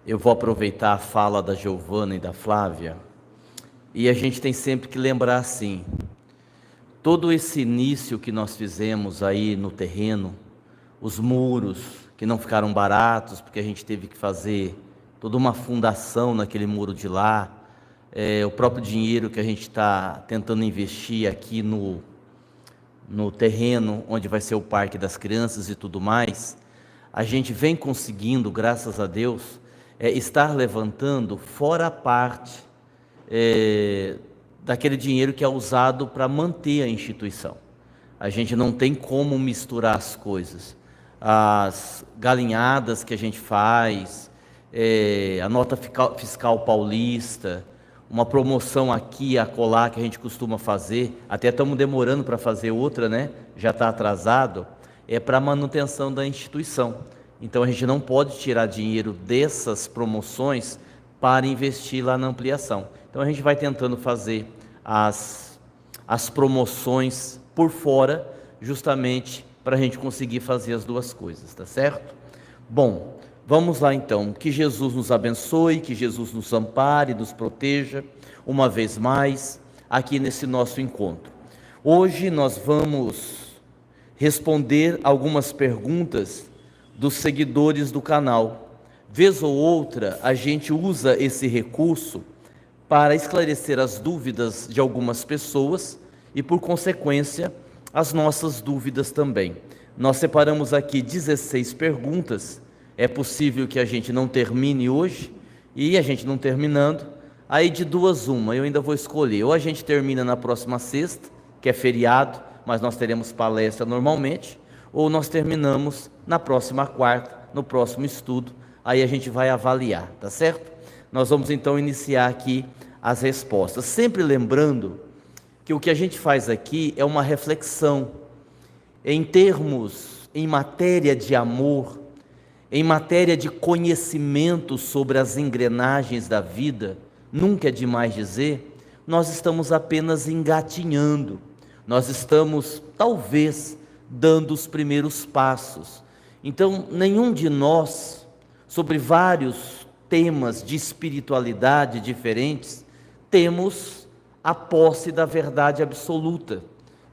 Eu vou aproveitar a fala da Giovana e da Flávia, e a gente tem sempre que lembrar assim, todo esse início que nós fizemos aí no terreno, os muros que não ficaram baratos, porque a gente teve que fazer toda uma fundação naquele muro de lá, o próprio dinheiro que a gente está tentando investir aqui no terreno onde vai ser o Parque das Crianças e tudo mais, a gente vem conseguindo, graças a Deus, estar levantando fora a parte daquele dinheiro que é usado para manter a instituição. A gente não tem como misturar as coisas. As galinhadas que a gente faz, a nota fiscal paulista, uma promoção aqui e acolá que a gente costuma fazer, até estamos demorando para fazer outra, né? Já está atrasado, é para a manutenção da instituição. Então a gente não pode tirar dinheiro dessas promoções para investir lá na ampliação. Então a gente vai tentando fazer as promoções por fora, justamente para a gente conseguir fazer as duas coisas, tá certo? Bom, vamos lá então. Que Jesus nos abençoe, que Jesus nos ampare, nos proteja, uma vez mais, aqui nesse nosso encontro. Hoje nós vamos responder algumas perguntas dos seguidores do canal. Vez ou outra, a gente usa esse recurso para esclarecer as dúvidas de algumas pessoas e, por consequência, as nossas dúvidas também. Nós separamos aqui 16 perguntas. É possível que a gente não termine hoje, e a gente não terminando, aí de duas uma, eu ainda vou escolher, ou a gente termina na próxima sexta, que é feriado, mas nós teremos palestra normalmente, ou nós terminamos na próxima quarta, no próximo estudo, aí a gente vai avaliar, tá certo? Nós vamos então iniciar aqui as respostas, sempre lembrando que o que a gente faz aqui é uma reflexão, em matéria de amor, em matéria de conhecimento sobre as engrenagens da vida, nunca é demais dizer, nós estamos apenas engatinhando, nós estamos talvez dando os primeiros passos. Então, nenhum de nós, sobre vários temas de espiritualidade diferentes, temos a posse da verdade absoluta,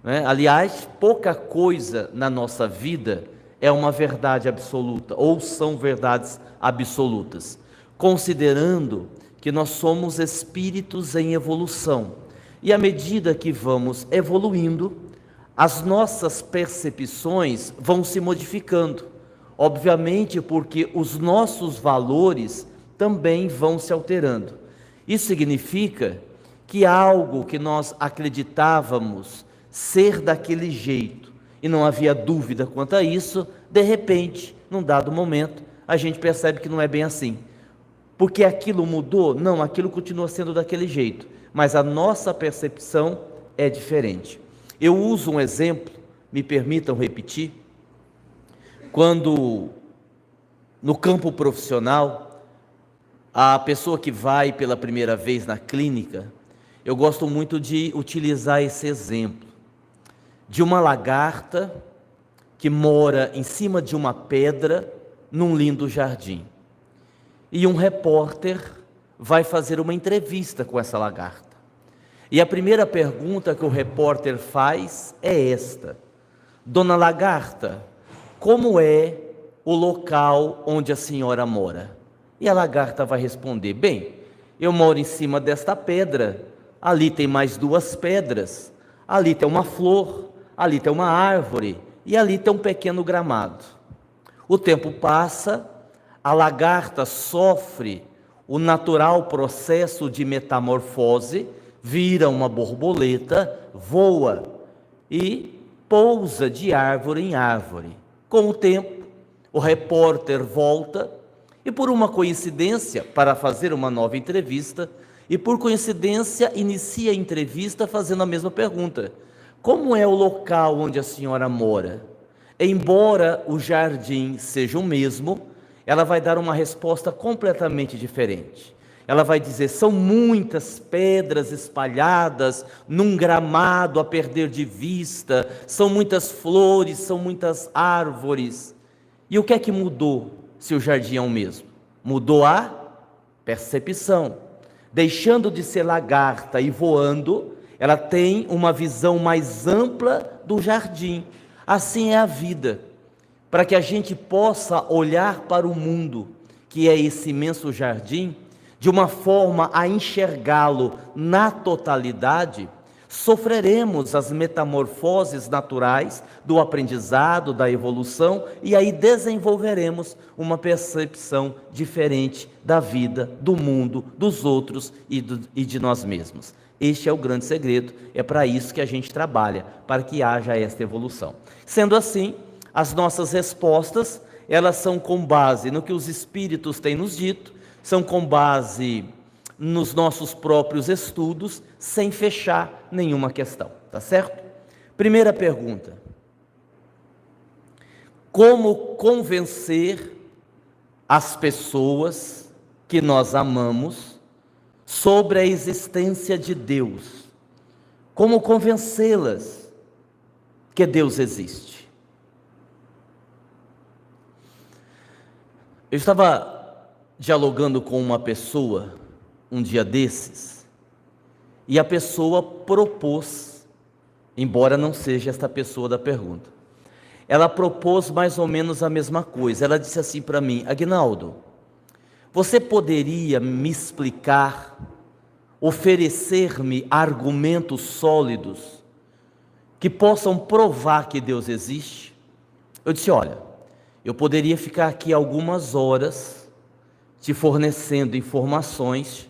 né? Aliás, pouca coisa na nossa vida é uma verdade absoluta, ou são verdades absolutas, considerando que nós somos espíritos em evolução, e à medida que vamos evoluindo, as nossas percepções vão se modificando, obviamente porque os nossos valores também vão se alterando. Isso significa que algo que nós acreditávamos ser daquele jeito, e não havia dúvida quanto a isso, de repente, num dado momento, a gente percebe que não é bem assim. Porque aquilo mudou? Não, aquilo continua sendo daquele jeito, mas a nossa percepção é diferente. Eu uso um exemplo, me permitam repetir, quando no campo profissional, a pessoa que vai pela primeira vez na clínica, eu gosto muito de utilizar esse exemplo, de uma lagarta que mora em cima de uma pedra num lindo jardim. E um repórter vai fazer uma entrevista com essa lagarta. E a primeira pergunta que o repórter faz é esta: Dona Lagarta, como é o local onde a senhora mora? E a lagarta vai responder: bem, eu moro em cima desta pedra, ali tem mais duas pedras, ali tem uma flor, ali tem uma árvore e ali tem um pequeno gramado. O tempo passa, a lagarta sofre o natural processo de metamorfose, vira uma borboleta, voa e pousa de árvore em árvore. Com o tempo, o repórter volta e, por uma coincidência, para fazer uma nova entrevista, e por coincidência inicia a entrevista fazendo a mesma pergunta: como é o local onde a senhora mora? Embora o jardim seja o mesmo, ela vai dar uma resposta completamente diferente. Ela vai dizer: são muitas pedras espalhadas num gramado a perder de vista, são muitas flores, são muitas árvores. E o que é que mudou se o jardim é o mesmo? Mudou a percepção. Deixando de ser lagarta e voando, ela tem uma visão mais ampla do jardim. Assim é a vida. Para que a gente possa olhar para o mundo, que é esse imenso jardim, de uma forma a enxergá-lo na totalidade, sofreremos as metamorfoses naturais do aprendizado, da evolução, e aí desenvolveremos uma percepção diferente da vida, do mundo, dos outros e de nós mesmos. Este é o grande segredo, é para isso que a gente trabalha, para que haja esta evolução. Sendo assim, as nossas respostas, elas são com base no que os Espíritos têm nos dito, são com base nos nossos próprios estudos, sem fechar nenhuma questão, tá certo? Primeira pergunta: como convencer as pessoas que nós amamos sobre a existência de Deus? Como convencê-las que Deus existe? Eu estava dialogando com uma pessoa um dia desses, e a pessoa propôs, embora não seja esta pessoa da pergunta, ela propôs mais ou menos a mesma coisa. Ela disse assim para mim: Aguinaldo, você poderia me explicar, oferecer-me argumentos sólidos que possam provar que Deus existe? Eu disse: olha, eu poderia ficar aqui algumas horas te fornecendo informações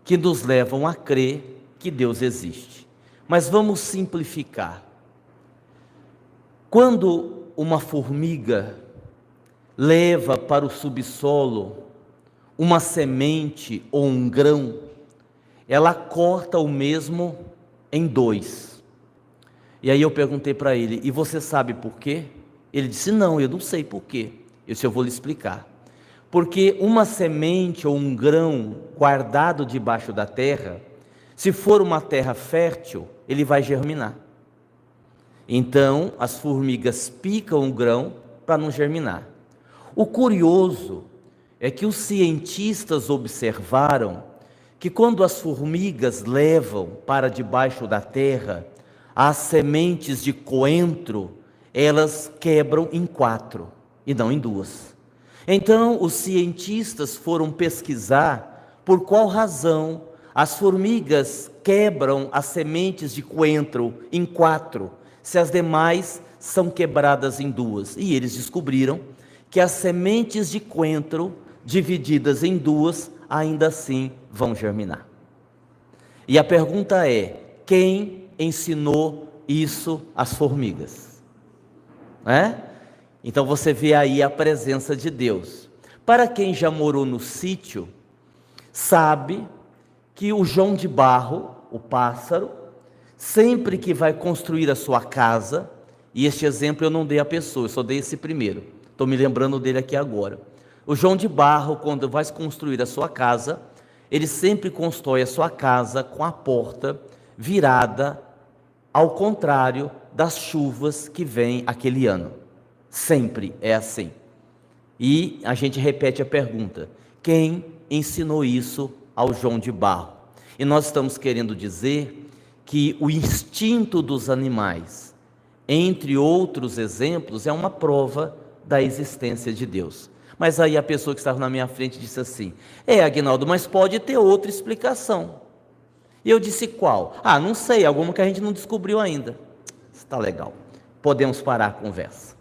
que nos levam a crer que Deus existe. Mas vamos simplificar. Quando uma formiga leva para o subsolo uma semente ou um grão, ela corta o mesmo em dois. E aí eu perguntei para ele: e você sabe por quê? Ele disse: não, eu não sei por quê. Eu disse: eu vou lhe explicar. Porque uma semente ou um grão guardado debaixo da terra, se for uma terra fértil, ele vai germinar. Então, as formigas picam o grão para não germinar. O curioso é que os cientistas observaram que quando as formigas levam para debaixo da terra as sementes de coentro, elas quebram em 4 e não em 2. Então, os cientistas foram pesquisar por qual razão as formigas quebram as sementes de coentro em 4, se as demais são quebradas em 2. E eles descobriram que as sementes de coentro, divididas em 2, ainda assim vão germinar. E a pergunta é: quem ensinou isso às formigas? Então você vê aí a presença de Deus. Para quem já morou no sítio, sabe que o João de Barro, o pássaro, sempre que vai construir a sua casa, e este exemplo eu não dei à pessoa, eu só dei esse primeiro, estou me lembrando dele aqui agora. O João de Barro, quando vai construir a sua casa, ele sempre constrói a sua casa com a porta virada ao contrário das chuvas que vêm aquele ano. Sempre é assim. E a gente repete a pergunta: quem ensinou isso ao João de Barro? E nós estamos querendo dizer que o instinto dos animais, entre outros exemplos, é uma prova da existência de Deus. Mas aí a pessoa que estava na minha frente disse assim: Aguinaldo, mas pode ter outra explicação. E eu disse: qual? Não sei, alguma que a gente não descobriu ainda. Está legal, podemos parar a conversa.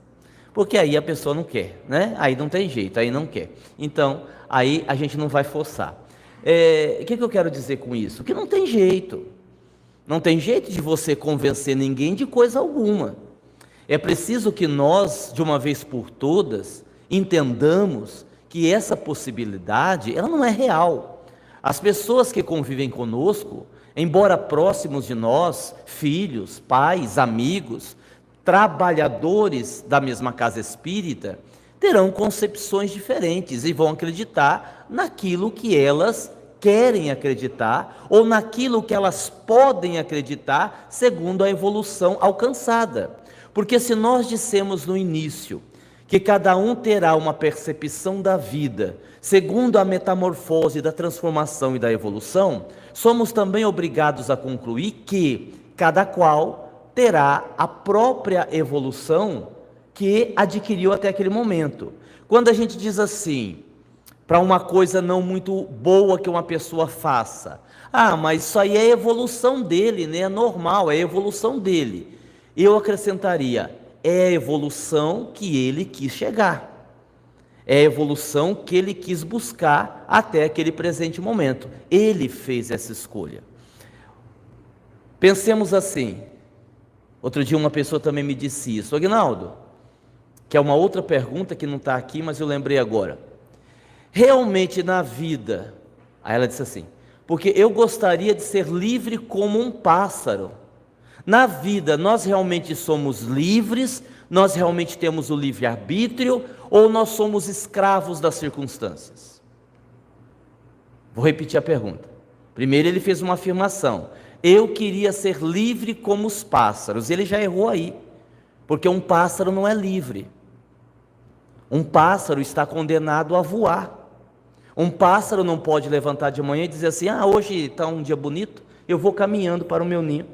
Porque aí a pessoa não quer, né? Aí não tem jeito, aí não quer. Então, aí a gente não vai forçar. O que eu quero dizer com isso? Que não tem jeito. Não tem jeito de você convencer ninguém de coisa alguma. É preciso que nós, de uma vez por todas, entendamos que essa possibilidade, ela não é real. As pessoas que convivem conosco, embora próximos de nós, filhos, pais, amigos, trabalhadores da mesma casa espírita, terão concepções diferentes e vão acreditar naquilo que elas querem acreditar ou naquilo que elas podem acreditar segundo a evolução alcançada. Porque se nós dissemos no início que cada um terá uma percepção da vida, segundo a metamorfose da transformação e da evolução, somos também obrigados a concluir que cada qual terá a própria evolução que adquiriu até aquele momento. Quando a gente diz assim, para uma coisa não muito boa que uma pessoa faça, mas isso aí é a evolução dele, né? É normal, é a evolução dele. Eu acrescentaria, é a evolução que ele quis chegar. É a evolução que ele quis buscar até aquele presente momento. Ele fez essa escolha. Pensemos assim. Outro dia uma pessoa também me disse isso. Aguinaldo, que é uma outra pergunta que não está aqui, mas eu lembrei agora. Realmente na vida, aí ela disse assim, porque eu gostaria de ser livre como um pássaro. Na vida, nós realmente somos livres? Nós realmente temos o livre-arbítrio? Ou nós somos escravos das circunstâncias? Vou repetir a pergunta. Primeiro ele fez uma afirmação. Eu queria ser livre como os pássaros. Ele já errou aí. Porque um pássaro não é livre. Um pássaro está condenado a voar. Um pássaro não pode levantar de manhã e dizer assim, hoje está um dia bonito, eu vou caminhando para o meu ninho.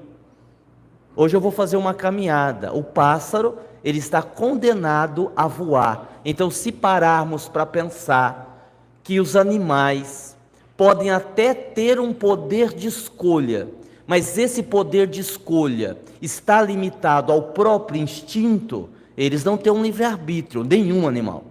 Hoje eu vou fazer uma caminhada. O pássaro, ele está condenado a voar. Então, se pararmos para pensar que os animais podem até ter um poder de escolha, mas esse poder de escolha está limitado ao próprio instinto, eles não têm um livre-arbítrio, nenhum animal,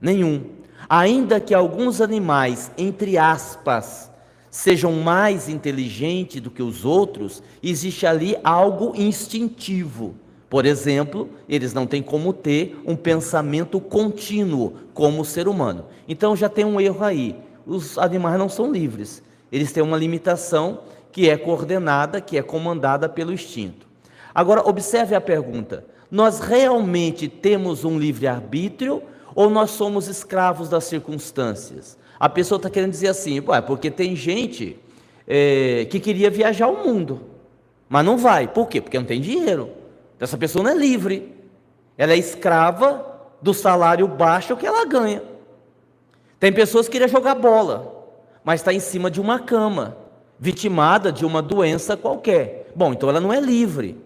nenhum. Ainda que alguns animais, entre aspas, sejam mais inteligentes do que os outros, existe ali algo instintivo. Por exemplo, eles não têm como ter um pensamento contínuo como o ser humano. Então já tem um erro aí. Os animais não são livres. Eles têm uma limitação que é coordenada, que é comandada pelo instinto. Agora, observe a pergunta. Nós realmente temos um livre-arbítrio ou nós somos escravos das circunstâncias? A pessoa está querendo dizer assim, porque tem gente que queria viajar o mundo, mas não vai. Por quê? Porque não tem dinheiro. Essa pessoa não é livre. Ela é escrava do salário baixo que ela ganha. Tem pessoas que queriam jogar bola, mas está em cima de uma cama, vitimada de uma doença qualquer. Bom, então ela não é livre.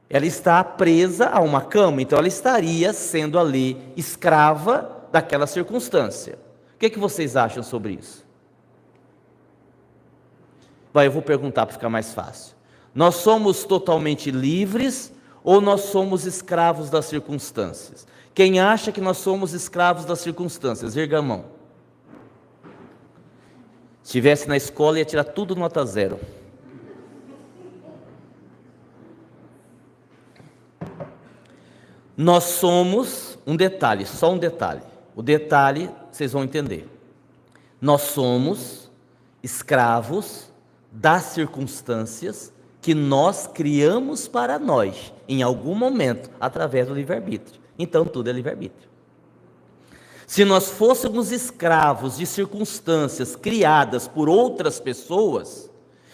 Ela está presa a uma cama, então ela estaria sendo ali escrava daquela circunstância. O que vocês acham sobre isso? Eu vou perguntar para ficar mais fácil. Nós somos totalmente livres ou nós somos escravos das circunstâncias? Quem acha que nós somos escravos das circunstâncias, erga a mão. Se estivesse na escola ia tirar tudo nota 0. Nós somos, um detalhe, só um detalhe. O detalhe vocês vão entender. Nós somos escravos das circunstâncias que nós criamos para nós, em algum momento, através do livre-arbítrio. Então tudo é livre-arbítrio. Se nós fôssemos escravos de circunstâncias criadas por outras pessoas,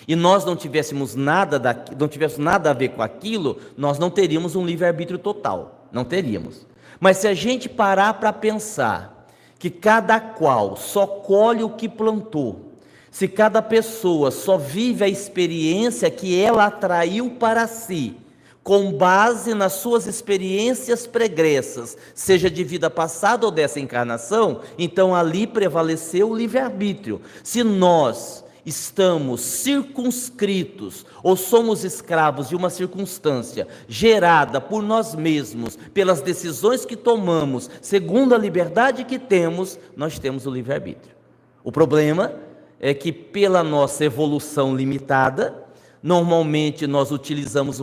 e nós não tivéssemos nada a ver com aquilo, nós não teríamos um livre-arbítrio total. Não teríamos. Mas se a gente parar para pensar que cada qual só colhe o que plantou, se cada pessoa só vive a experiência que ela atraiu para si, com base nas suas experiências pregressas, seja de vida passada ou dessa encarnação, então ali prevaleceu o livre-arbítrio. Se nós estamos circunscritos ou somos escravos de uma circunstância gerada por nós mesmos, pelas decisões que tomamos, segundo a liberdade que temos, nós temos o livre-arbítrio. O problema é que pela nossa evolução limitada, normalmente nós utilizamos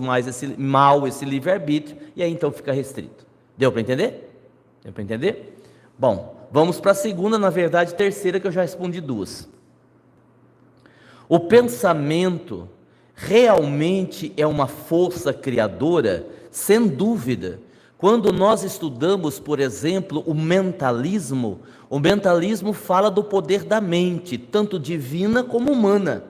mal esse livre-arbítrio e aí então fica restrito. Deu para entender? Deu para entender? Bom, vamos para a segunda, na verdade terceira, que eu já respondi duas. O pensamento realmente é uma força criadora? Sem dúvida. Quando nós estudamos, por exemplo, o mentalismo fala do poder da mente, tanto divina como humana.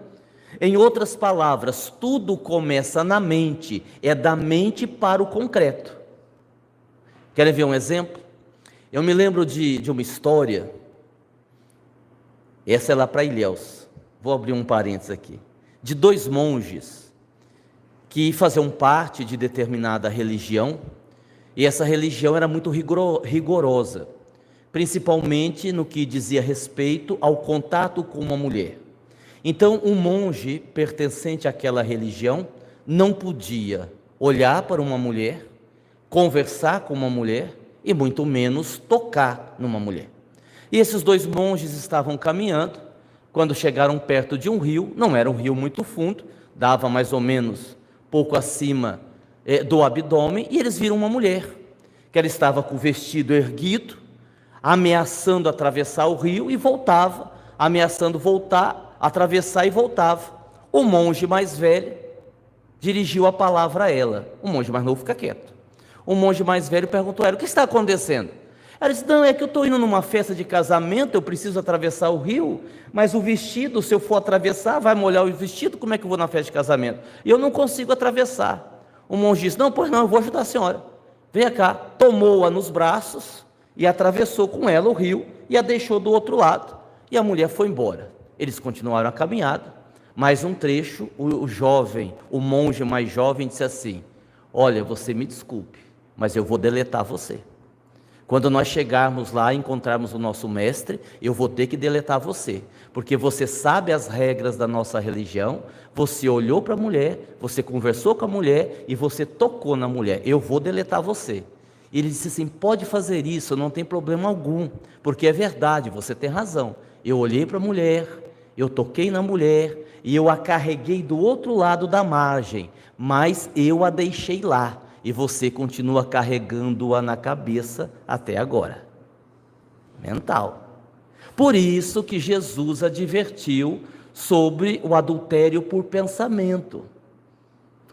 Em outras palavras, tudo começa na mente, é da mente para o concreto. Querem ver um exemplo? Eu me lembro de uma história, essa é lá para Ilhéus, vou abrir um parênteses aqui, de dois monges que faziam parte de determinada religião, e essa religião era muito rigorosa, principalmente no que dizia respeito ao contato com uma mulher. Então, um monge pertencente àquela religião não podia olhar para uma mulher, conversar com uma mulher e muito menos tocar numa mulher. E esses dois monges estavam caminhando, quando chegaram perto de um rio, não era um rio muito fundo, dava mais ou menos pouco acima do abdômen, e eles viram uma mulher, que ela estava com o vestido erguido, ameaçando atravessar o rio e voltava, ameaçando voltar, atravessar e voltava. O monge mais velho dirigiu a palavra a ela, o monge mais novo fica quieto. O monge mais velho perguntou a ela: o que está acontecendo? Ela disse: não, é que eu estou indo numa festa de casamento, eu preciso atravessar o rio, mas o vestido, se eu for atravessar, vai molhar o vestido, como é que eu vou na festa de casamento? E eu não consigo atravessar. O monge disse: não, pois não, eu vou ajudar a senhora. Venha cá. Tomou-a nos braços e atravessou com ela o rio e a deixou do outro lado. E a mulher foi embora. Eles continuaram a caminhada. Mais um trecho, o monge mais jovem disse assim: olha, você me desculpe, mas eu vou deletar você. Quando nós chegarmos lá e encontrarmos o nosso mestre, eu vou ter que deletar você, porque você sabe as regras da nossa religião, você olhou para a mulher, você conversou com a mulher e você tocou na mulher, eu vou deletar você. E ele disse assim: pode fazer isso, não tem problema algum, porque é verdade, você tem razão. Eu olhei para a mulher, eu toquei na mulher e eu a carreguei do outro lado da margem, mas eu a deixei lá. E você continua carregando-a na cabeça até agora. Mental. Por isso que Jesus advertiu sobre o adultério por pensamento.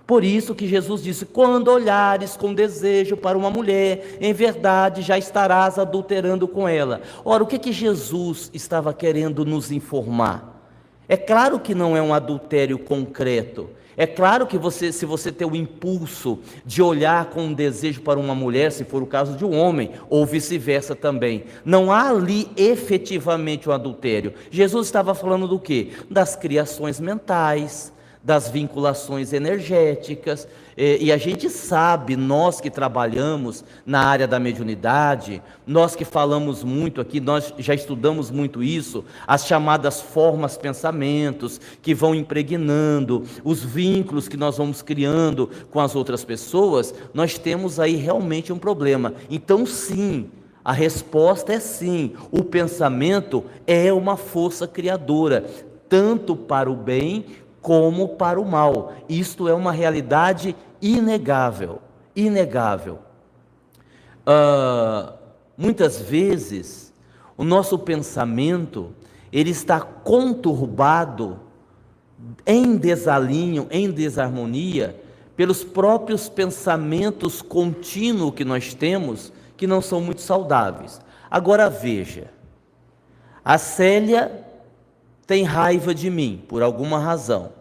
Por isso que Jesus disse: quando olhares com desejo para uma mulher, em verdade já estarás adulterando com ela. Ora, o que Jesus estava querendo nos informar? É claro que não é um adultério concreto. É claro que se você tem o impulso de olhar com desejo para uma mulher, se for o caso de um homem, ou vice-versa também, não há ali efetivamente o adultério. Jesus estava falando do quê? Das criações mentais, das vinculações energéticas, e a gente sabe, nós que trabalhamos na área da mediunidade, nós que falamos muito aqui, nós já estudamos muito isso, as chamadas formas pensamentos que vão impregnando, os vínculos que nós vamos criando com as outras pessoas, nós temos aí realmente um problema. Então sim, a resposta é sim, o pensamento é uma força criadora, tanto para o bem como para o mal. Isto é uma realidade inegável, inegável. Muitas vezes o nosso pensamento ele está conturbado, em desalinho, em desarmonia, pelos próprios pensamentos contínuos que nós temos, que não são muito saudáveis. Agora veja, a Célia tem raiva de mim, por alguma razão.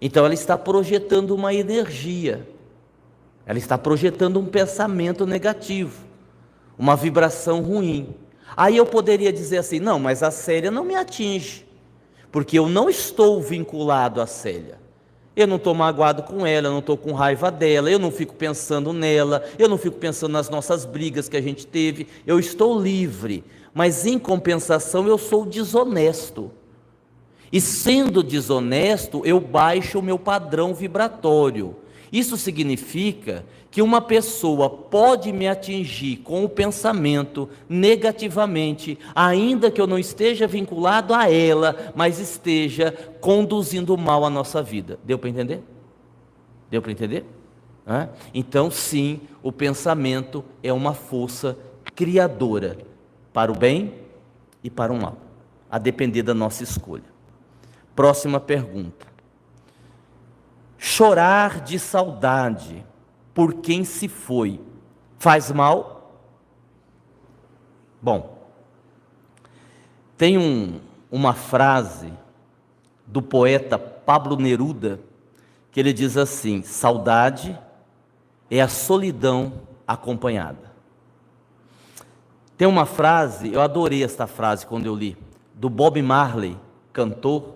Então ela está projetando uma energia, ela está projetando um pensamento negativo, uma vibração ruim. Aí eu poderia dizer assim: não, mas a Célia não me atinge, porque eu não estou vinculado à Célia. Eu não estou magoado com ela, eu não estou com raiva dela, eu não fico pensando nela, eu não fico pensando nas nossas brigas que a gente teve, eu estou livre, mas em compensação eu sou desonesto. E sendo desonesto, eu baixo o meu padrão vibratório. Isso significa que uma pessoa pode me atingir com o pensamento negativamente, ainda que eu não esteja vinculado a ela, mas esteja conduzindo mal a nossa vida. Deu para entender? Deu para entender? Então sim, o pensamento é uma força criadora, para o bem e para o mal, a depender da nossa escolha. Próxima pergunta: chorar de saudade por quem se foi faz mal? Bom, tem uma frase do poeta Pablo Neruda que ele diz assim: saudade é a solidão acompanhada. Tem uma frase, eu adorei esta frase quando eu li, do Bob Marley, cantor,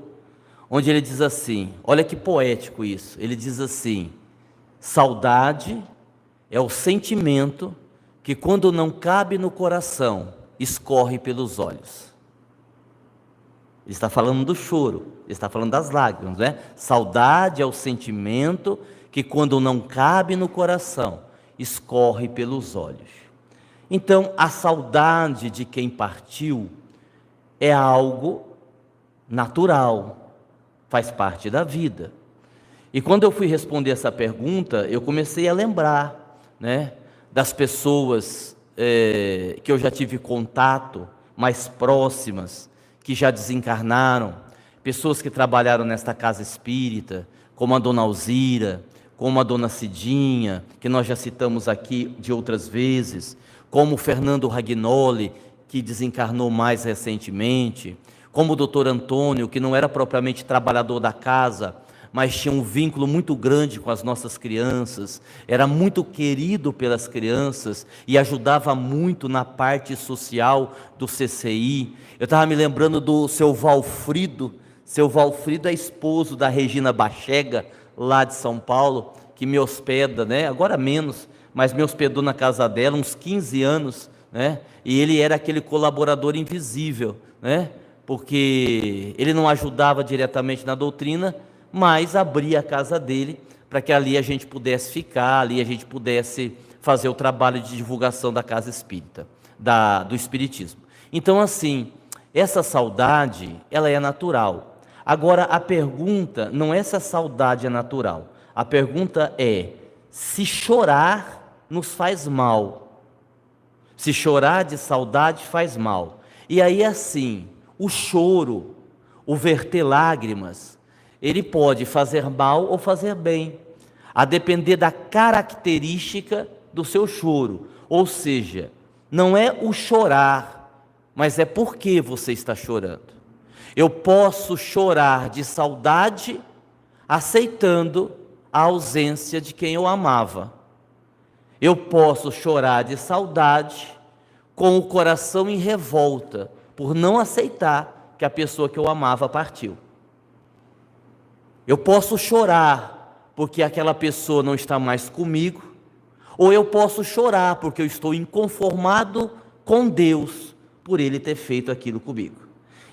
onde ele diz assim, olha que poético isso, ele diz assim: saudade é o sentimento que, quando não cabe no coração, escorre pelos olhos. Ele está falando do choro, ele está falando das lágrimas, né? Saudade é o sentimento que, quando não cabe no coração, escorre pelos olhos. Então, a saudade de quem partiu é algo natural, faz parte da vida. E quando eu fui responder essa pergunta, eu comecei a lembrar, né, das pessoas que eu já tive contato, mais próximas, que já desencarnaram, pessoas que trabalharam nesta casa espírita, como a dona Alzira, como a dona Cidinha, que nós já citamos aqui de outras vezes, como o Fernando Ragnoli, que desencarnou mais recentemente, como o doutor Antônio, que não era propriamente trabalhador da casa, mas tinha um vínculo muito grande com as nossas crianças, era muito querido pelas crianças e ajudava muito na parte social do CCI. Eu estava me lembrando do seu Valfrido é esposo da Regina Bachega, lá de São Paulo, que me hospeda, né? Agora menos, mas me hospedou na casa dela uns 15 anos, né? E ele era aquele colaborador invisível, né? Porque ele não ajudava diretamente na doutrina, mas abria a casa dele para que ali a gente pudesse ficar, ali a gente pudesse fazer o trabalho de divulgação da casa espírita, do espiritismo. Então, assim, essa saudade, ela é natural. Agora, a pergunta não é se a saudade é natural, a pergunta é se chorar nos faz mal, se chorar de saudade faz mal. E aí, assim, o choro, o verter lágrimas, ele pode fazer mal ou fazer bem, a depender da característica do seu choro. Ou seja, não é o chorar, mas é por que você está chorando. Eu posso chorar de saudade, aceitando a ausência de quem eu amava. Eu posso chorar de saudade, com o coração em revolta, por não aceitar que a pessoa que eu amava partiu. Eu posso chorar porque aquela pessoa não está mais comigo, ou eu posso chorar porque eu estou inconformado com Deus por Ele ter feito aquilo comigo.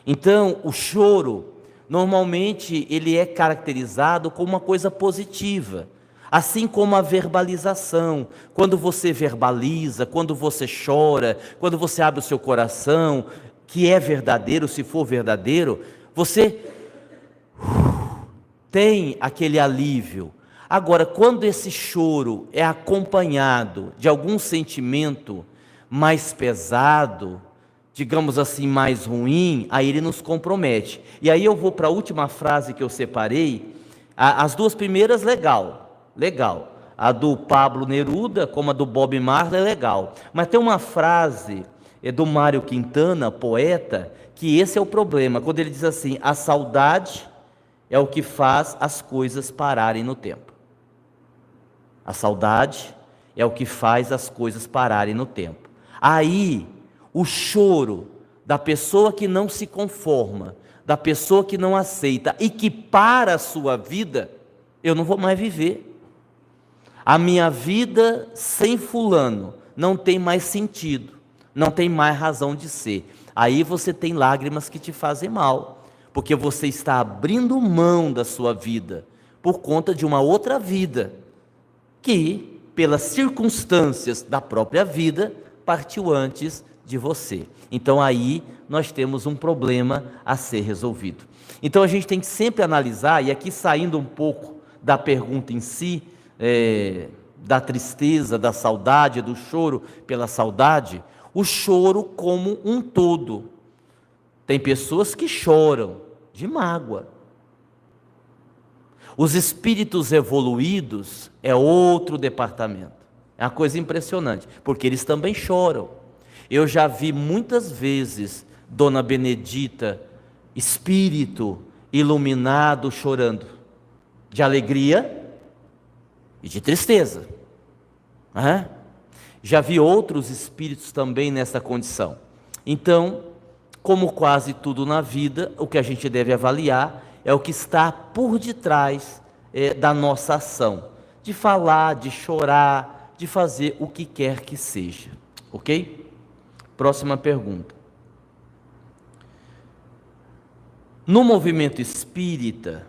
Então, o choro, normalmente, ele é caracterizado como uma coisa positiva, assim como a verbalização. Quando você verbaliza, quando você chora, quando você abre o seu coração, que é verdadeiro, se for verdadeiro, você tem aquele alívio. Agora, quando esse choro é acompanhado de algum sentimento mais pesado, digamos assim, mais ruim, aí ele nos compromete. E aí eu vou para a última frase que eu separei. As duas primeiras, legal. A do Pablo Neruda, como a do Bob Marley, é legal. Mas tem uma frase do Mário Quintana, poeta, que esse é o problema, quando ele diz assim: a saudade é o que faz as coisas pararem no tempo. A saudade é o que faz as coisas pararem no tempo. Aí, o choro da pessoa que não se conforma, da pessoa que não aceita e que para a sua vida, eu não vou mais viver. A minha vida sem fulano não tem mais sentido, não tem mais razão de ser. Aí você tem lágrimas que te fazem mal, porque você está abrindo mão da sua vida por conta de uma outra vida que, pelas circunstâncias da própria vida, partiu antes de você. Então aí nós temos um problema a ser resolvido. Então a gente tem que sempre analisar, e aqui saindo um pouco da pergunta em si, da tristeza, da saudade, do choro pela saudade, o choro como um todo. Tem pessoas que choram de mágoa. Os espíritos evoluídos é outro departamento. É uma coisa impressionante, porque eles também choram. Eu já vi muitas vezes Dona Benedita, espírito iluminado, chorando, de alegria e de tristeza. Já vi outros espíritos também nessa condição. Então, como quase tudo na vida, o que a gente deve avaliar é o que está por detrás da nossa ação, de falar, de chorar, de fazer o que quer que seja, ok? Próxima pergunta. No movimento espírita,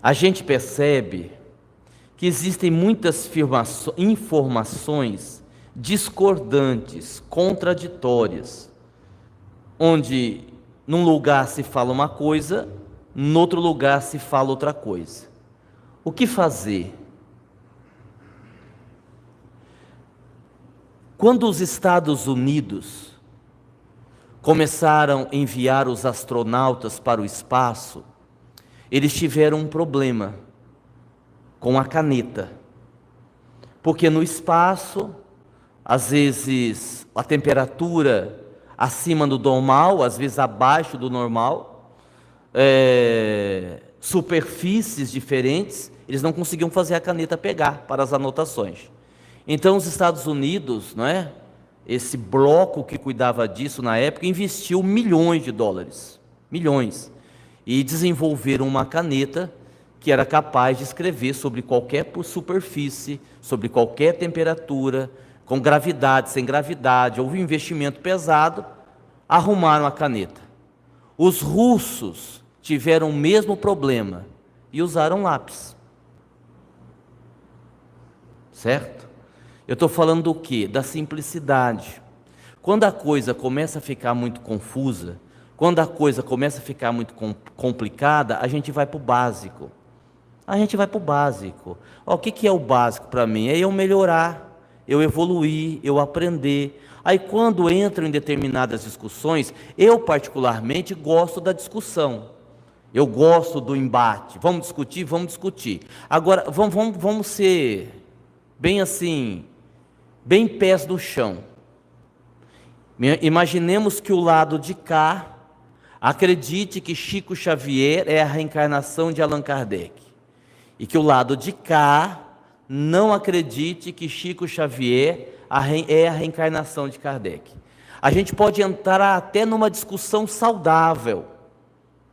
a gente percebe que existem muitas informações discordantes, contraditórias, onde num lugar se fala uma coisa, no outro lugar se fala outra coisa. O que fazer? Quando os Estados Unidos começaram a enviar os astronautas para o espaço, eles tiveram um problema com a caneta, porque no espaço, às vezes a temperatura acima do normal, às vezes abaixo do normal, superfícies diferentes, eles não conseguiam fazer a caneta pegar para as anotações. Então os Estados Unidos, não é? Esse bloco que cuidava disso na época, investiu milhões de dólares, milhões, e desenvolveram uma caneta que era capaz de escrever sobre qualquer superfície, sobre qualquer temperatura, com gravidade, sem gravidade. Houve um investimento pesado, arrumaram a caneta. Os russos tiveram o mesmo problema e usaram lápis. Certo? Eu estou falando do quê? Da simplicidade. Quando a coisa começa a ficar muito confusa, quando a coisa começa a ficar muito complicada, a gente vai para o básico. A gente vai para o básico. O que é o básico para mim? É eu melhorar, eu evoluir, eu aprender. Aí quando entro em determinadas discussões, eu particularmente gosto da discussão. Eu gosto do embate. Vamos discutir? Vamos discutir. Agora, vamos ser bem assim, bem pés no chão. Imaginemos que o lado de cá acredite que Chico Xavier é a reencarnação de Allan Kardec. E que o lado de cá não acredite que Chico Xavier é a reencarnação de Kardec. A gente pode entrar até numa discussão saudável,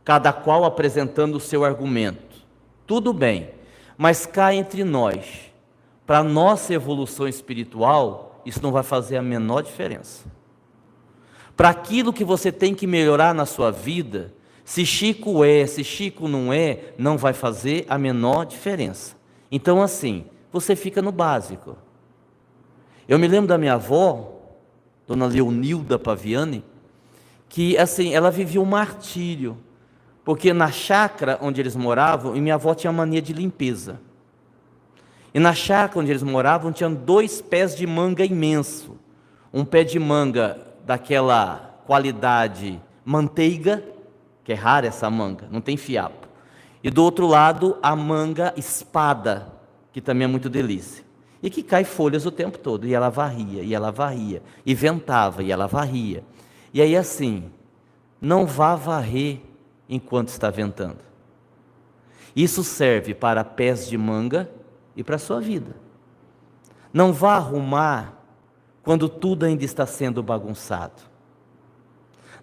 cada qual apresentando o seu argumento. Tudo bem, mas cá entre nós, para a nossa evolução espiritual, isso não vai fazer a menor diferença. Para aquilo que você tem que melhorar na sua vida, se Chico se Chico não vai fazer a menor diferença. Então assim, você fica no básico. Eu me lembro da minha avó, Dona Leonilda Paviani, que assim, ela vivia um martírio, porque na chácara onde eles moravam, e minha avó tinha mania de limpeza. E na chácara onde eles moravam, tinham 2 pés de manga imenso. Um pé de manga daquela qualidade manteiga, que é rara essa manga, não tem fiapo. E do outro lado, a manga espada, que também é muito delícia. E que cai folhas o tempo todo. E ela varria, e ventava, e ela varria. E aí assim, não vá varrer enquanto está ventando. Isso serve para pés de manga e para a sua vida. Não vá arrumar quando tudo ainda está sendo bagunçado.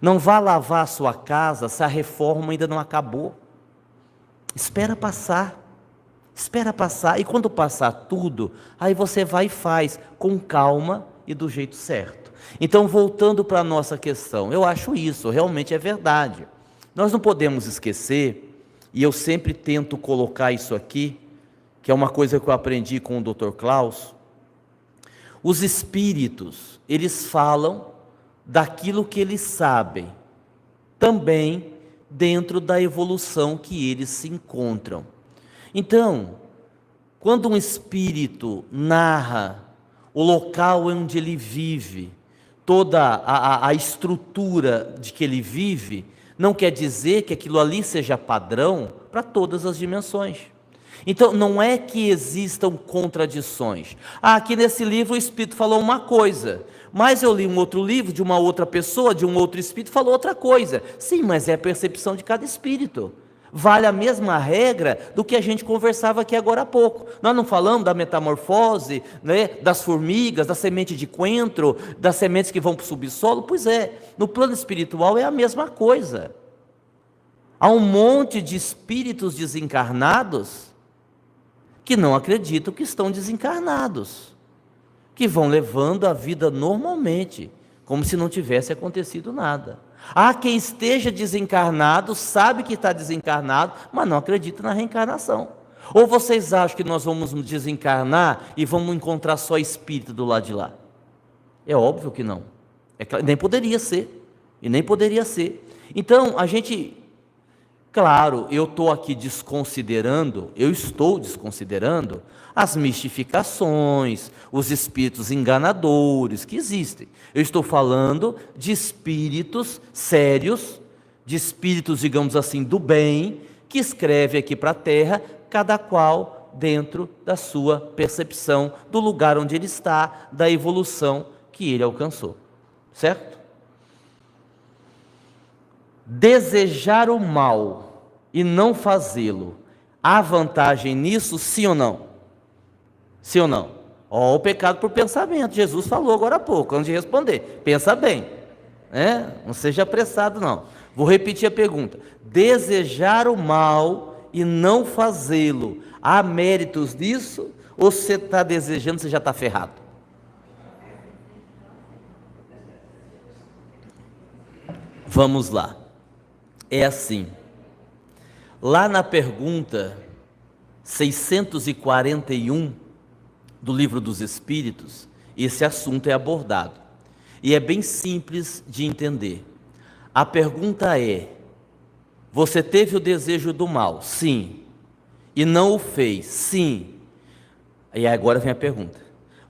Não vá lavar a sua casa se a reforma ainda não acabou. Espera passar. Espera passar. E quando passar tudo, aí você vai e faz com calma e do jeito certo. Então, voltando para a nossa questão, eu acho isso, realmente é verdade. Nós não podemos esquecer, e eu sempre tento colocar isso aqui, que é uma coisa que eu aprendi com o Dr. Klaus. Os espíritos, eles falam daquilo que eles sabem, também dentro da evolução que eles se encontram. Então, quando um espírito narra o local onde ele vive, toda a estrutura de que ele vive, não quer dizer que aquilo ali seja padrão para todas as dimensões. Então, não é que existam contradições. Aqui nesse livro o Espírito falou uma coisa, mas eu li um outro livro de uma outra pessoa, de um outro Espírito, falou outra coisa. Sim, mas é a percepção de cada Espírito. Vale a mesma regra do que a gente conversava aqui agora há pouco. Nós não falamos da metamorfose, né, das formigas, da semente de coentro, das sementes que vão para o subsolo? Pois é, no plano espiritual é a mesma coisa. Há um monte de espíritos desencarnados que não acreditam que estão desencarnados, que vão levando a vida normalmente, como se não tivesse acontecido nada. Há quem esteja desencarnado, sabe que está desencarnado, mas não acredita na reencarnação. Ou vocês acham que nós vamos desencarnar e vamos encontrar só espírito do lado de lá? É óbvio que não. Nem poderia ser. E nem poderia ser. Então, a gente... Claro, eu estou desconsiderando as mistificações, os espíritos enganadores que existem. Eu estou falando de espíritos sérios, de espíritos, digamos assim, do bem, que escrevem aqui para a Terra, cada qual dentro da sua percepção, do lugar onde ele está, da evolução que ele alcançou. Certo? Desejar o mal e não fazê-lo, há vantagem nisso, sim ou não? Sim ou não? Ó, o pecado por pensamento, Jesus falou agora há pouco, antes de responder, pensa bem, não seja apressado não. Vou repetir a pergunta: desejar o mal e não fazê-lo, há méritos nisso? Ou você está desejando, você já está ferrado? Vamos lá. É assim, lá na pergunta 641 do Livro dos Espíritos, esse assunto é abordado, e é bem simples de entender. A pergunta é: você teve o desejo do mal? Sim. E não o fez? Sim. E agora vem a pergunta: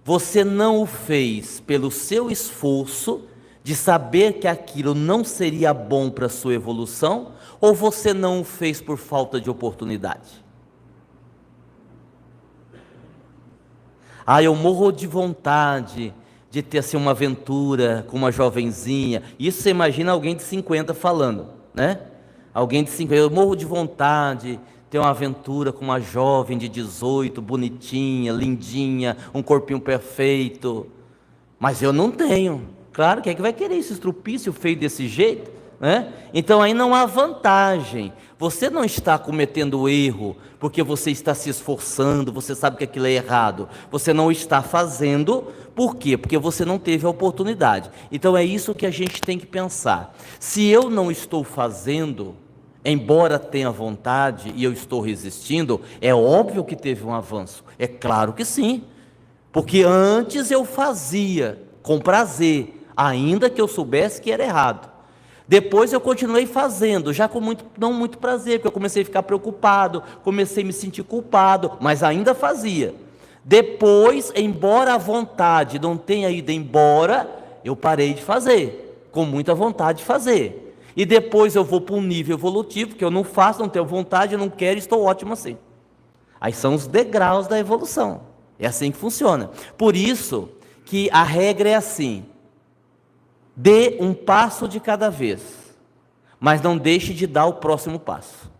você não o fez pelo seu esforço de saber que aquilo não seria bom para a sua evolução, ou você não o fez por falta de oportunidade? Eu morro de vontade de ter assim uma aventura com uma jovenzinha. Isso você imagina alguém de 50 falando, né? Alguém de 50, eu morro de vontade de ter uma aventura com uma jovem de 18, bonitinha, lindinha, um corpinho perfeito, mas eu não tenho. Claro, quem é que vai querer esse estrupício feio desse jeito, né? Então aí não há vantagem. Você não está cometendo erro porque você está se esforçando, você sabe que aquilo é errado. Você não está fazendo, por quê? Porque você não teve a oportunidade. Então é isso que a gente tem que pensar. Se eu não estou fazendo, embora tenha vontade e eu estou resistindo, é óbvio que teve um avanço. É claro que sim. Porque antes eu fazia com prazer, ainda que eu soubesse que era errado. Depois eu continuei fazendo, já com não muito prazer, porque eu comecei a ficar preocupado, comecei a me sentir culpado, mas ainda fazia. Depois, embora a vontade não tenha ido embora, eu parei de fazer, com muita vontade de fazer. E depois eu vou para um nível evolutivo, que eu não faço, não tenho vontade, eu não quero, estou ótimo assim. Aí são os degraus da evolução, é assim que funciona. Por isso que a regra é assim: dê um passo de cada vez, mas não deixe de dar o próximo passo.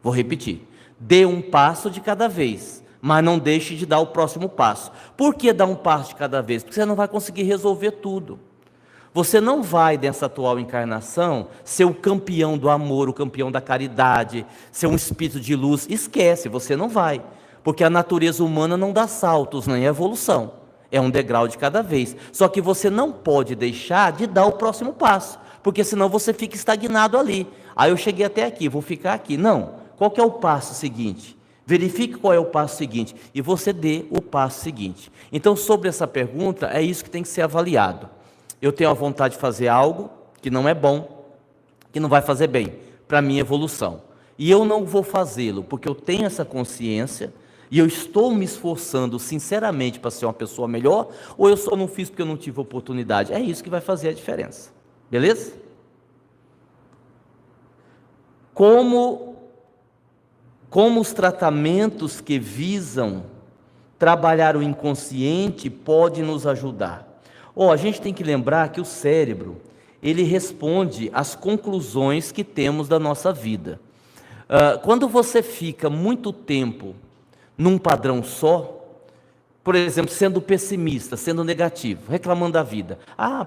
Vou repetir: dê um passo de cada vez, mas não deixe de dar o próximo passo. Por que dar um passo de cada vez? Porque você não vai conseguir resolver tudo. Você não vai, nessa atual encarnação, ser o campeão do amor, o campeão da caridade, ser um espírito de luz. Esquece, você não vai. Porque a natureza humana não dá saltos, nem evolução. É um degrau de cada vez. Só que você não pode deixar de dar o próximo passo, porque senão você fica estagnado ali. Eu cheguei até aqui, vou ficar aqui. Não. Qual que é o passo seguinte? Verifique qual é o passo seguinte e você dê o passo seguinte. Então, sobre essa pergunta, é isso que tem que ser avaliado. Eu tenho a vontade de fazer algo que não é bom, que não vai fazer bem para a minha evolução. E eu não vou fazê-lo, porque eu tenho essa consciência e eu estou me esforçando sinceramente para ser uma pessoa melhor, ou eu só não fiz porque eu não tive oportunidade. É isso que vai fazer a diferença. Beleza? Como os tratamentos que visam trabalhar o inconsciente podem nos ajudar? A gente tem que lembrar que o cérebro, ele responde às conclusões que temos da nossa vida. Quando você fica muito tempo num padrão só, por exemplo, sendo pessimista, sendo negativo, reclamando da vida.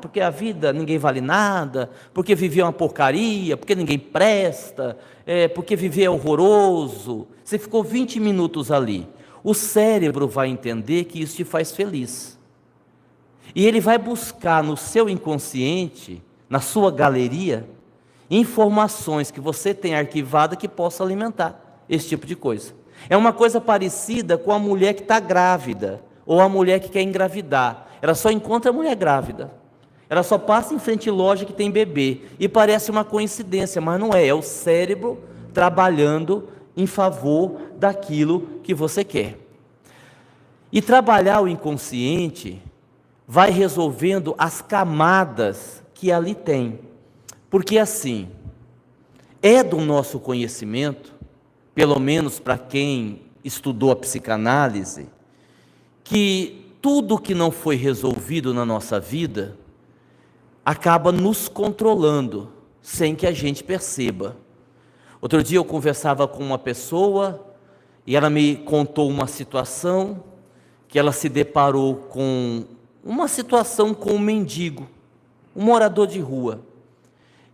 Porque a vida ninguém vale nada, porque viver é uma porcaria, porque ninguém presta, porque viver é horroroso. Você ficou 20 minutos ali. O cérebro vai entender que isso te faz feliz. E ele vai buscar no seu inconsciente, na sua galeria, informações que você tem arquivada que possa alimentar esse tipo de coisa. É uma coisa parecida com a mulher que está grávida, ou a mulher que quer engravidar. Ela só encontra a mulher grávida. Ela só passa em frente à loja que tem bebê. E parece uma coincidência, mas não é. É o cérebro trabalhando em favor daquilo que você quer. E trabalhar o inconsciente vai resolvendo as camadas que ali tem. Porque assim, é do nosso conhecimento, pelo menos para quem estudou a psicanálise, que tudo que não foi resolvido na nossa vida acaba nos controlando, sem que a gente perceba. Outro dia eu conversava com uma pessoa e ela me contou uma situação que ela se deparou com uma situação com um mendigo, um morador de rua.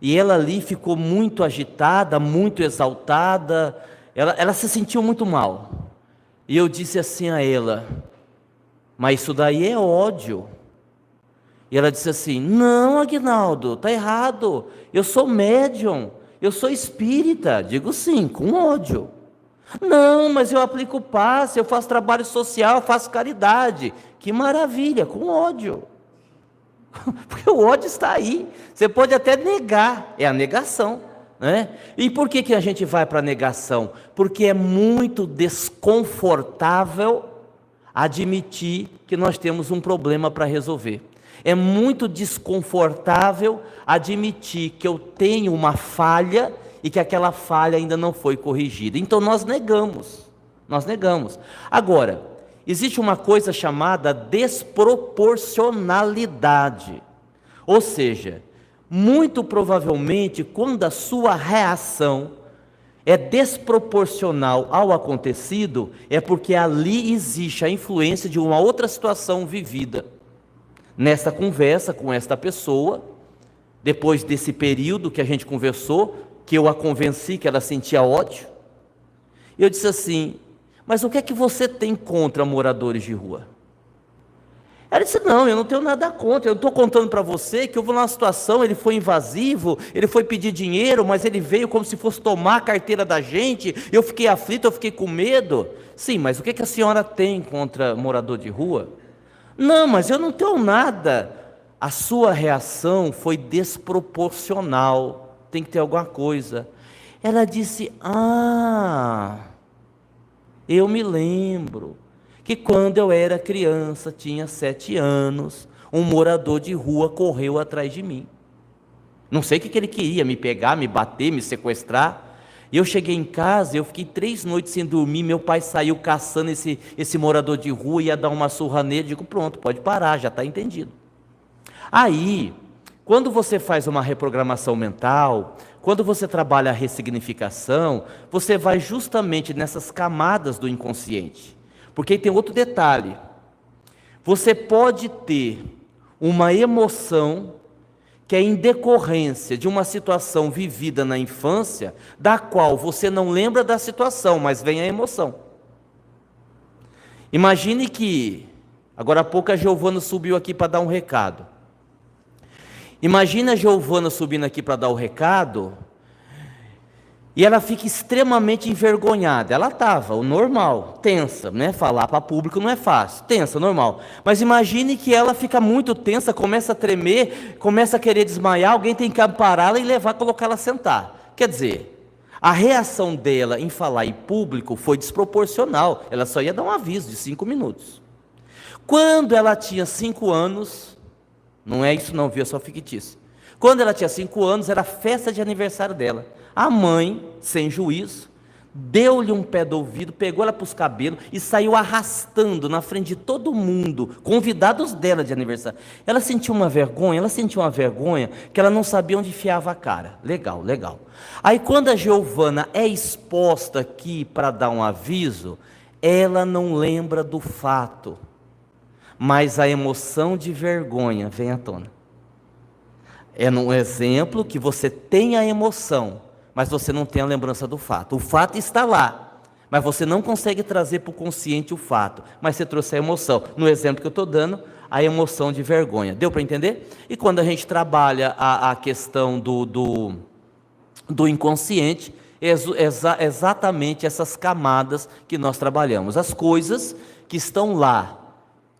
E ela ali ficou muito agitada, muito exaltada, ela se sentiu muito mal. E eu disse assim a ela: mas isso daí é ódio. E ela disse assim: não, Aguinaldo, está errado, eu sou médium, eu sou espírita. Digo sim, com ódio. Não, mas eu aplico passe, eu faço trabalho social, eu faço caridade. Que maravilha, com ódio. Porque o ódio está aí, você pode até negar, é a negação, né? E por que a gente vai para a negação? Porque é muito desconfortável admitir que nós temos um problema para resolver. É muito desconfortável admitir que eu tenho uma falha e que aquela falha ainda não foi corrigida. Então nós negamos. Agora, existe uma coisa chamada desproporcionalidade. Ou seja, muito provavelmente quando a sua reação é desproporcional ao acontecido, é porque ali existe a influência de uma outra situação vivida. Nesta conversa com esta pessoa, depois desse período que a gente conversou, que eu a convenci que ela sentia ódio, eu disse assim: mas o que é que você tem contra moradores de rua? Ela disse: não, eu não tenho nada contra, eu estou contando para você que houve uma situação, ele foi invasivo, ele foi pedir dinheiro, mas ele veio como se fosse tomar a carteira da gente, eu fiquei aflito, eu fiquei com medo. Sim, mas o que a senhora tem contra morador de rua? Não, mas eu não tenho nada. A sua reação foi desproporcional, tem que ter alguma coisa. Ela disse: eu me lembro que quando eu era criança, tinha 7 anos, um morador de rua correu atrás de mim. Não sei o que ele queria, me pegar, me bater, me sequestrar. E eu cheguei em casa, eu fiquei 3 noites sem dormir, meu pai saiu caçando esse morador de rua, ia dar uma surra nele, digo: pronto, pode parar, já está entendido. Aí, quando você faz uma reprogramação mental, quando você trabalha a ressignificação, você vai justamente nessas camadas do inconsciente. Porque tem outro detalhe: você pode ter uma emoção que é em decorrência de uma situação vivida na infância, da qual você não lembra da situação, mas vem a emoção. Imagine que, agora há pouco a Giovana subiu aqui para dar um recado. Imagine a Giovana subindo aqui para dar o recado, e ela fica extremamente envergonhada. Ela estava, o normal, tensa, né? Falar para público não é fácil, tensa, normal. Mas imagine que ela fica muito tensa, começa a tremer, começa a querer desmaiar, alguém tem que ampará-la e levar, colocá-la a sentar. Quer dizer, a reação dela em falar em público foi desproporcional, ela só ia dar um aviso de 5 minutos. Quando ela tinha 5 anos, não é isso não, viu? É só fictício. Quando ela tinha 5 anos, era a festa de aniversário dela. A mãe, sem juízo, deu-lhe um pé do ouvido, pegou ela para os cabelos e saiu arrastando na frente de todo mundo, convidados dela de aniversário. Ela sentiu uma vergonha que ela não sabia onde enfiava a cara. Legal, legal. Aí quando a Giovana é exposta aqui para dar um aviso, ela não lembra do fato, mas a emoção de vergonha vem à tona. É num exemplo que você tem a emoção, mas você não tem a lembrança do fato. O fato está lá, mas você não consegue trazer para o consciente o fato, mas você trouxe a emoção. No exemplo que eu estou dando, a emoção de vergonha. Deu para entender? E quando a gente trabalha a questão do inconsciente, exatamente essas camadas que nós trabalhamos. As coisas que estão lá,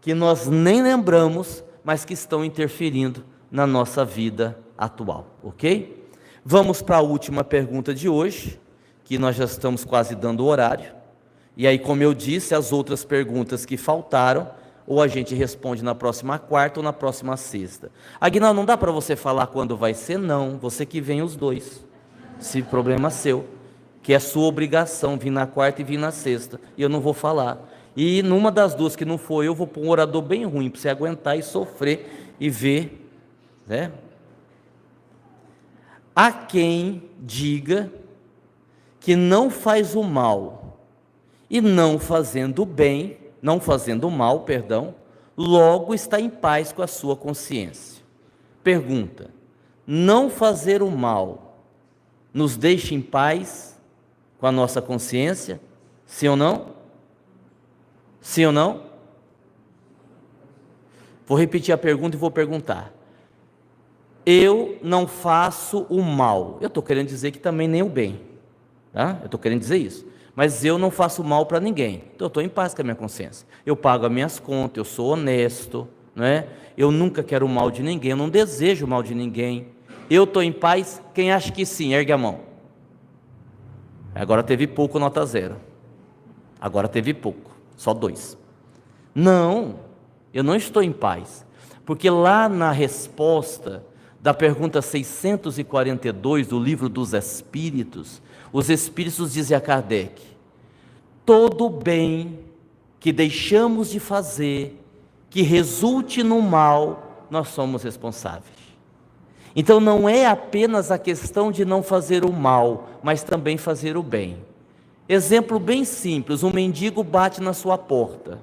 que nós nem lembramos, mas que estão interferindo na nossa vida atual, ok? Vamos para a última pergunta de hoje, que nós já estamos quase dando o horário. E aí, como eu disse, as outras perguntas que faltaram, ou a gente responde na próxima quarta ou na próxima sexta. Aguinaldo, não dá para você falar quando vai ser? Não, você que vem os dois. Esse problema seu, que é sua obrigação vir na quarta e vir na sexta, e eu não vou falar. E numa das duas que não for eu vou pôr um orador bem ruim, para você aguentar e sofrer e ver, né? Há quem diga que não faz o mal e não fazendo o mal, perdão, logo está em paz com a sua consciência. Pergunta: não fazer o mal nos deixa em paz com a nossa consciência? Sim ou não? Sim ou não? Vou repetir a pergunta e vou perguntar. Eu não faço o mal. Eu estou querendo dizer que também nem o bem. Tá? Eu estou querendo dizer isso. Mas eu não faço mal para ninguém. Então eu estou em paz com a minha consciência. Eu pago as minhas contas, eu sou honesto, não é? Eu nunca quero o mal de ninguém, eu não desejo o mal de ninguém. Eu estou em paz? Quem acha que sim, ergue a mão. Agora teve pouco, nota 0. Agora teve pouco, só 2. Não, eu não estou em paz. Porque lá na resposta da pergunta 642 do Livro dos Espíritos, os Espíritos dizem a Kardec: todo bem que deixamos de fazer, que resulte no mal, nós somos responsáveis. Então não é apenas a questão de não fazer o mal, mas também fazer o bem. Exemplo bem simples: um mendigo bate na sua porta,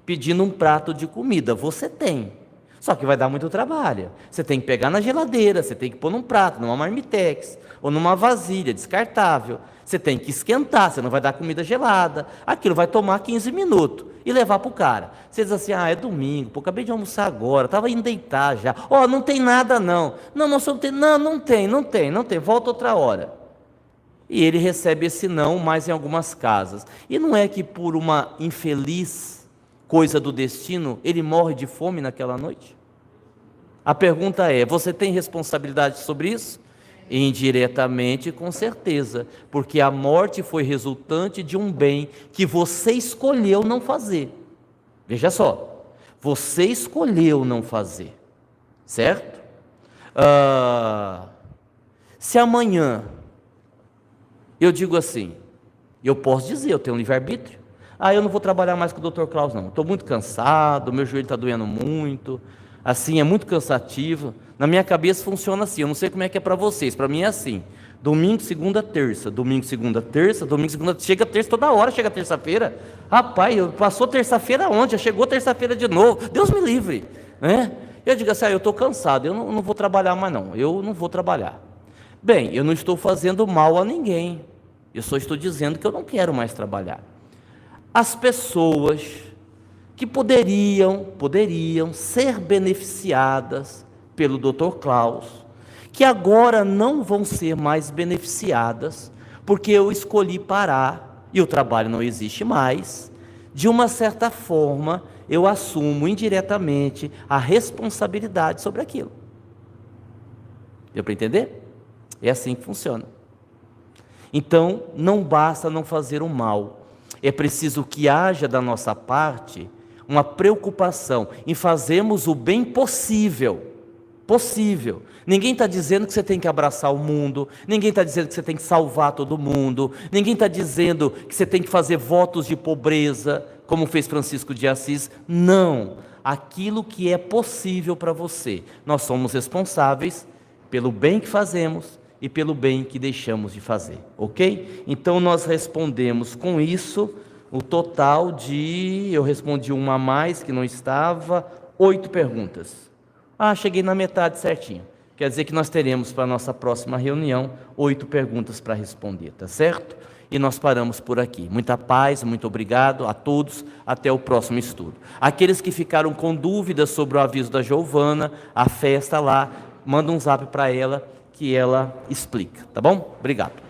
pedindo um prato de comida, você tem. Só que vai dar muito trabalho. Você tem que pegar na geladeira, você tem que pôr num prato, numa marmitex, ou numa vasilha descartável. Você tem que esquentar, você não vai dar comida gelada. Aquilo vai tomar 15 minutos e levar para o cara. Você diz assim: é domingo, pô, acabei de almoçar agora, estava indo deitar já. Não tem nada não. Não tem, volta outra hora. E ele recebe esse não mais em algumas casas. E não é que por uma infeliz coisa do destino, ele morre de fome naquela noite? A pergunta é: você tem responsabilidade sobre isso? Indiretamente, com certeza, porque a morte foi resultante de um bem que você escolheu não fazer. Veja só, você escolheu não fazer, certo? Se amanhã eu digo assim, eu posso dizer, eu tenho um livre-arbítrio. Eu não vou trabalhar mais com o Dr. Klaus não, estou muito cansado, meu joelho está doendo muito, assim, é muito cansativo. Na minha cabeça funciona assim, eu não sei como é que é para vocês, para mim é assim: domingo, segunda, terça, domingo, segunda, terça, domingo, segunda, chega terça toda hora, chega terça-feira. Rapaz, passou terça-feira ontem, já chegou terça-feira de novo, Deus me livre, né? Eu digo assim: eu estou cansado, eu não vou trabalhar mais não, eu não vou trabalhar. Bem, eu não estou fazendo mal a ninguém, eu só estou dizendo que eu não quero mais trabalhar. As pessoas que poderiam ser beneficiadas pelo Dr. Klaus, que agora não vão ser mais beneficiadas, porque eu escolhi parar e o trabalho não existe mais, de uma certa forma eu assumo indiretamente a responsabilidade sobre aquilo. Deu para entender? É assim que funciona. Então, não basta não fazer o mal, é preciso que haja da nossa parte uma preocupação em fazermos o bem possível, Ninguém está dizendo que você tem que abraçar o mundo, ninguém está dizendo que você tem que salvar todo mundo, ninguém está dizendo que você tem que fazer votos de pobreza, como fez Francisco de Assis. Não, aquilo que é possível para você. Nós somos responsáveis pelo bem que fazemos e pelo bem que deixamos de fazer, ok? Então nós respondemos com isso o total de, eu respondi uma a mais que não estava, 8 perguntas. Cheguei na metade certinho. Quer dizer que nós teremos para a nossa próxima reunião 8 perguntas para responder, tá certo? E nós paramos por aqui. Muita paz, muito obrigado a todos, até o próximo estudo. Aqueles que ficaram com dúvidas sobre o aviso da Giovana, a festa lá, manda um zap para ela que ela explica, tá bom? Obrigado.